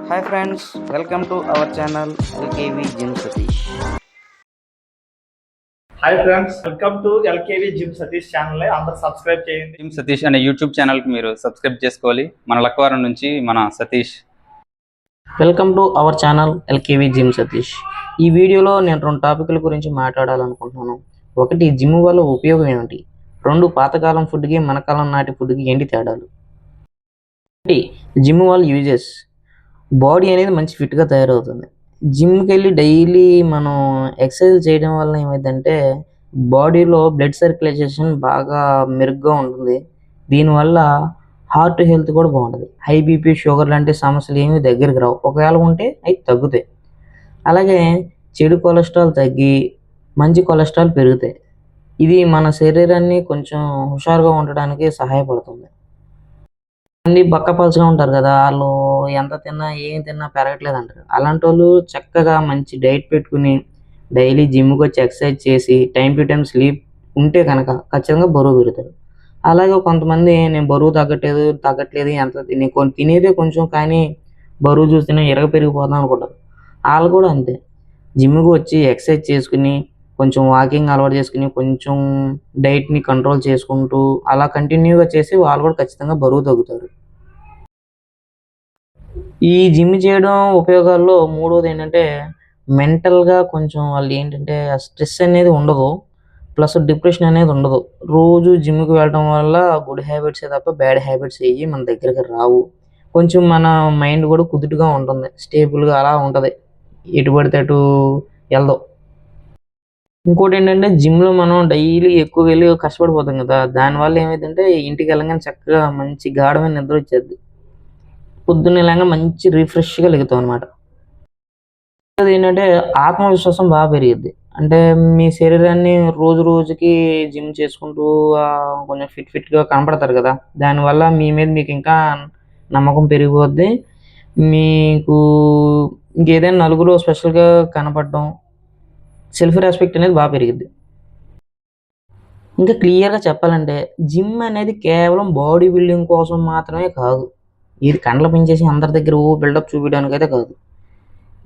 Hi friends, welcome to our channel LKV Gym Satish. Hi friends, welcome to LKV gym Satish channel. అందరు subscribe చేయండి. Gym Satish అనే YouTube ఛానల్కి మీరు subscribe చేసుకోవాలి. మన లక్కవరం నుంచి మన Satish. Welcome to our channel LKV gym Satish. ఈ వీడియోలో నేను 2 టాపిక్ల గురించి మాట్లాడాలనుకుంటున్నాను. ఒకటి, జిమ్ వల్ల ఉపయోగం ఏమిటి? 2, పాతకాలం ఫుడ్కి మన కాలం నాటి ఫుడ్కి ఏంటి తేడాలు? ఒకటి, జిమ్ వల్ల యూజెస్. బాడీ అనేది మంచి ఫిట్గా తయారవుతుంది. జిమ్కి వెళ్ళి డైలీ మనం ఎక్సర్సైజ్ చేయడం వల్ల ఏమైందంటే బాడీలో బ్లడ్ సర్క్యులేషన్ బాగా మెరుగ్గా ఉంటుంది. దీనివల్ల హార్ట్ హెల్త్ కూడా బాగుంటుంది. హై బీపీ, షుగర్ లాంటి సమస్యలు ఏమీ దగ్గరికి రావు. ఒకవేళ ఉంటే అవి తగ్గుతాయి. అలాగే చెడు కొలెస్ట్రాల్ తగ్గి మంచి కొలెస్ట్రాల్ పెరుగుతాయి. ఇది మన శరీరాన్ని కొంచెం హుషారుగా ఉండడానికి సహాయపడుతుంది. మంది బక్కపలచగా ఉంటారు కదా, వాళ్ళు ఎంత తిన్నా ఏం తిన్నా పెరగట్లేదు అంటారు. అలాంటి వాళ్ళు చక్కగా మంచి డైట్ పెట్టుకుని డైలీ జిమ్కి వచ్చి ఎక్సర్సైజ్ చేసి టైం టు టైం స్లీప్ ఉంటే కనుక ఖచ్చితంగా బరువు పెరుగుతారు. అలాగే కొంతమంది నేను బరువు తగ్గట్లేదు ఎంత తినేదే కొంచెం కానీ బరువు చూస్తేనే పెరిగిపోతాం అనుకుంటారు. వాళ్ళు కూడా అంతే, జిమ్కి వచ్చి ఎక్సర్సైజ్ చేసుకుని కొంచెం వాకింగ్ అలవాటు చేసుకుని కొంచెం డైట్ని కంట్రోల్ చేసుకుంటూ అలా కంటిన్యూగా చేసి వాళ్ళు కూడా ఖచ్చితంగా బరువు తగ్గుతారు. ఈ జిమ్ చేయడం ఉపయోగాల్లో మూడోది ఏంటంటే మెంటల్గా కొంచెం వాళ్ళు ఏంటంటే స్ట్రెస్ అనేది ఉండదు, ప్లస్ డిప్రెషన్ అనేది ఉండదు. రోజు జిమ్కి వెళ్ళడం వల్ల గుడ్ హ్యాబిట్సే తప్ప బ్యాడ్ హ్యాబిట్స్ ఏవి మన దగ్గరికి రావు. కొంచెం మన మైండ్ కూడా కుదుటుగా ఉంటుంది, స్టేబుల్గా అలా ఉంటుంది, ఎటు పడితే అటు వెళ్దాం. ఇంకోటి ఏంటంటే జిమ్లో మనం డైలీ ఎక్కువ వెళ్ళి కష్టపడిపోతాం కదా, దానివల్ల ఏమైందంటే ఇంటికి వెళ్ళగానే చక్కగా మంచి గాఢమైన నిద్ర వచ్చేది. పొద్దున్న వెళ్ళగా మంచి రిఫ్రెష్గా లెగుతాం అనమాట. అది ఏంటంటే ఆత్మవిశ్వాసం బాగా పెరిగిద్ది. అంటే మీ శరీరాన్ని రోజు రోజుకి జిమ్ చేసుకుంటూ కొంచెం ఫిట్గా కనపడతారు కదా, దానివల్ల మీ మీద మీకు ఇంకా నమ్మకం పెరిగిపోద్ది. మీకు ఇంకేదైనా నలుగురు స్పెషల్గా కనపడడం, సెల్ఫ్ రెస్పెక్ట్ అనేది బాగా పెరిగిద్ది. ఇంకా క్లియర్గా చెప్పాలంటే జిమ్ అనేది కేవలం బాడీ బిల్డింగ్ కోసం మాత్రమే కాదు. ఇది కండ్ల పెంచేసి అందరి దగ్గర బిల్డప్ చూపించడానికి అయితే కాదు.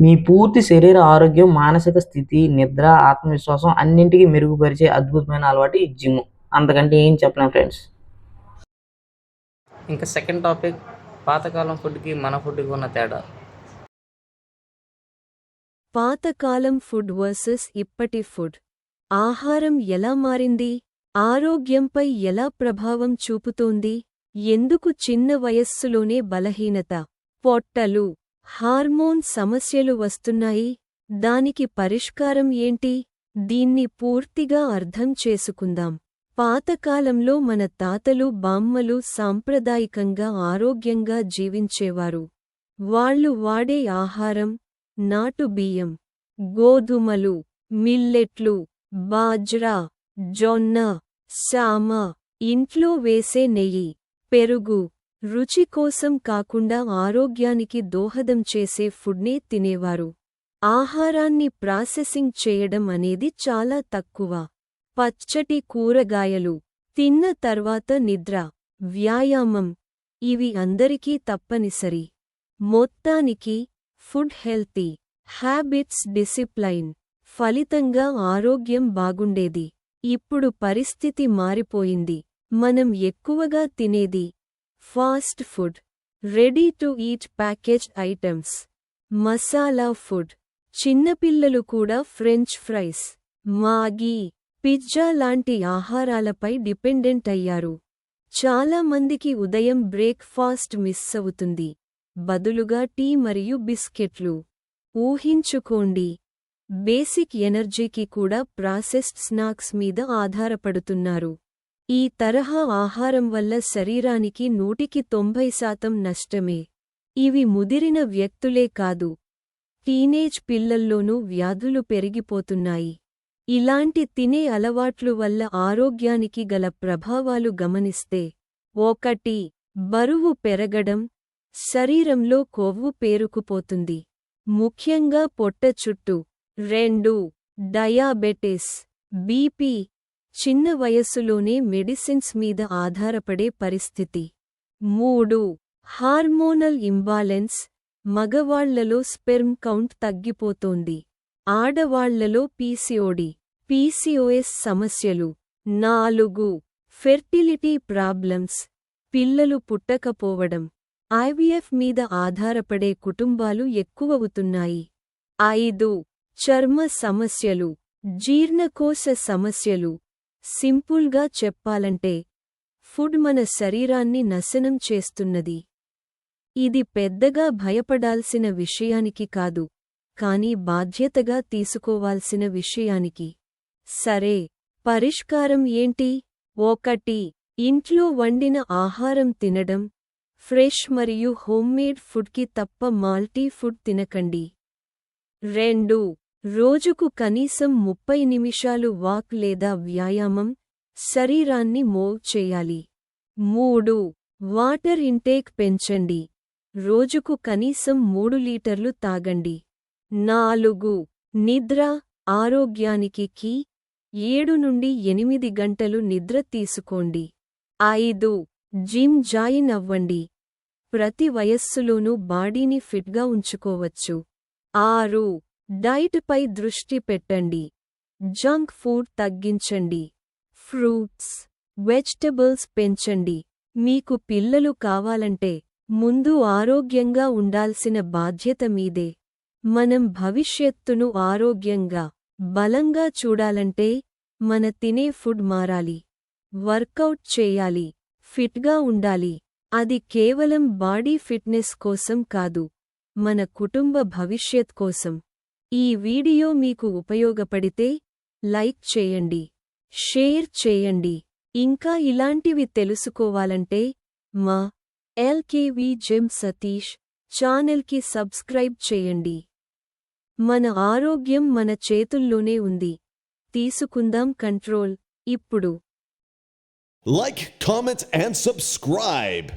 మీ పూర్తి శరీర ఆరోగ్యం, మానసిక స్థితి, నిద్ర, ఆత్మవిశ్వాసం అన్నింటికి మెరుగుపరిచే అద్భుతమైన అలవాటు ఈ జిమ్. అంతకంటే ఏం చెప్పలేం ఫ్రెండ్స్. ఇంకా సెకండ్ టాపిక్, పాతకాలం ఫుడ్కి మన ఫుడ్కి ఉన్న తేడా. పాతకాలం ఫుడ్ వర్సెస్ ఇప్పటి ఫుడ్. ఆహారం ఎలా మారింది? ఆరోగ్యంపై ఎలా ప్రభావం చూపుతోంది? ఎందుకు చిన్న వయస్సులోనే బలహీనత, పొట్టలు, హార్మోన్ సమస్యలు వస్తున్నాయి? దానికి పరిష్కారం ఏంటి? దీన్ని పూర్తిగా అర్థం చేసుకుందాం. పాతకాలంలో మన తాతలు, బామ్మలు సాంప్రదాయికంగా ఆరోగ్యంగా జీవించేవారు. వాళ్ళు వాడే ఆహారం నాటు బియ్యం, గోధుమలు, మిల్లెట్లు, బాజ్రా, జొన్న, సామ, ఇంట్లో వేసే నెయ్యి, పెరుగు, రుచి కోసం కాకుండా ఆరోగ్యానికి దోహదం చేసే ఫుడ్నే తినేవారు. ఆహారాన్ని ప్రాసెసింగ్ చేయడం అనేది చాలా తక్కువ. పచ్చటి కూరగాయలు, తిన్న తర్వాత నిద్ర, వ్యాయామం, ఇవి అందరికీ తప్పనిసరి. మొత్తానికి ఫుడ్ హెల్తీ, హ్యాబిట్స్ డిసిప్లైన్, ఫలితంగా ఆరోగ్యం బాగుండేది. ఇప్పుడు పరిస్థితి మారిపోయింది. మనం ఎక్కువగా తినేది fast food, ready to eat packaged items, masala food. చిన్నపిల్లలు కూడా ఫ్రెంచ్ ఫ్రైస్, మాగీ, పిజ్జా లాంటి ఆహారాలపై డిపెండెంట్ అయ్యారు. చాలా మందికి ఉదయం బ్రేక్ఫాస్ట్ మిస్ అవుతుంది, బదులుగా టీ మరియు బిస్కెట్లు. ఊహించుకోండి, బేసిక్ ఎనర్జీకి కూడా ప్రాసెస్డ్ స్నాక్స్ మీద ఆధారపడుతున్నారు. ఈ తరహా ఆహారం వల్ల శరీరానికి 190% నష్టమే. ఇవి ముదిరిన వ్యక్తులే కాదు, టీనేజ్ పిల్లల్లోనూ వ్యాధులు పెరిగిపోతున్నాయి. ఇలాంటి తినే అలవాట్లు వల్ల ఆరోగ్యానికి గల ప్రభావాలు గమనిస్తే, 1. బరువు పెరగడం, శరీరంలో కొవ్వు పేరుకుపోతుంది, ముఖ్యంగా పొట్ట చుట్టూ. 2. డయాబెటిస్, బీపీ, చిన్న వయస్సులోనే మెడిసిన్స్ మీద ఆధారపడే పరిస్థితి. 3. హార్మోనల్ ఇంబాలెన్స్, మగవాళ్లలో స్పెర్మ్ కౌంట్ తగ్గిపోతోంది. ఆడవాళ్లలో పీసీఓఎస్ సమస్యలు. 4. ఫెర్టిలిటీ ప్రాబ్లమ్స్, పిల్లలు పుట్టకపోవడం. ఐవీఎఫ్ మీద ఆధారపడే కుటుంబాలు ఎక్కువవుతున్నాయి. 5. చర్మ సమస్యలు, జీర్ణకోశ సమస్యలు. సింపుల్గా చెప్పాలంటే ఫుడ్ మన శరీరాన్ని నాశనం చేస్తున్నది. ఇది పెద్దగా భయపడాల్సిన విషయానికి కాదు, కానీ బాధ్యతగా తీసుకోవాల్సిన విషయానికి. సరే, పరిష్కారం ఏంటి? 1. ఇంట్లో వండిన ఆహారం తినడం. ఫ్రెష్ మరియు హోమ్మేడ్ ఫుడ్కి తప్ప మల్టీ ఫుడ్ తినకండి. 2. రోజుకు కనీసం 30 నిమిషాలు వాక్ లేదా వ్యాయామం, శరీరాన్ని మూవ్ చేయాలి. 3. వాటర్ ఇంటేక్ పెంచండి. రోజుకు కనీసం 3 లీటర్లు తాగండి. 4. నిద్ర, ఆరోగ్యానికి కీ. 7 నుండి 8 గంటలు నిద్ర తీసుకోండి. 5. జిమ్ జాయిన్ అవ్వండి. ప్రతి వయస్సులోనూ బాడీని ఫిట్గా ఉంచుకోవచ్చు. 6. డైట్ పై దృష్టి పెట్టండి. జంక్ ఫుడ్ తగ్గించండి. ఫ్రూట్స్, వెజిటబుల్స్ పెంచండి. మీకు పిల్లలు కావాలంటే ముందు ఆరోగ్యంగా ఉండాల్సిన బాధ్యత మీదే. మనం భవిష్యత్తును ఆరోగ్యంగా, బలంగా చూడాలంటే మన తినే ఫుడ్ మారాలి. వర్కౌట్ చేయాలి, ఫిట్గా ఉండాలి. అది కేవలం బాడీ ఫిట్నెస్ కోసం కాదు, మన కుటుంబ భవిష్యత్ కోసం. ఈ వీడియో మీకు ఉపయోగపడితే లైక్ చేయండి, షేర్ చేయండి. ఇంకా ఇలాంటివి తెలుసుకోవాలంటే మా ఎల్కేవి జిమ్ సతీష్ ఛానల్కి సబ్స్క్రైబ్ చేయండి. మన ఆరోగ్యం మన చేతుల్లోనే ఉంది. తీసుకుందాం కంట్రోల్ ఇప్పుడు. Like, comment, and subscribe.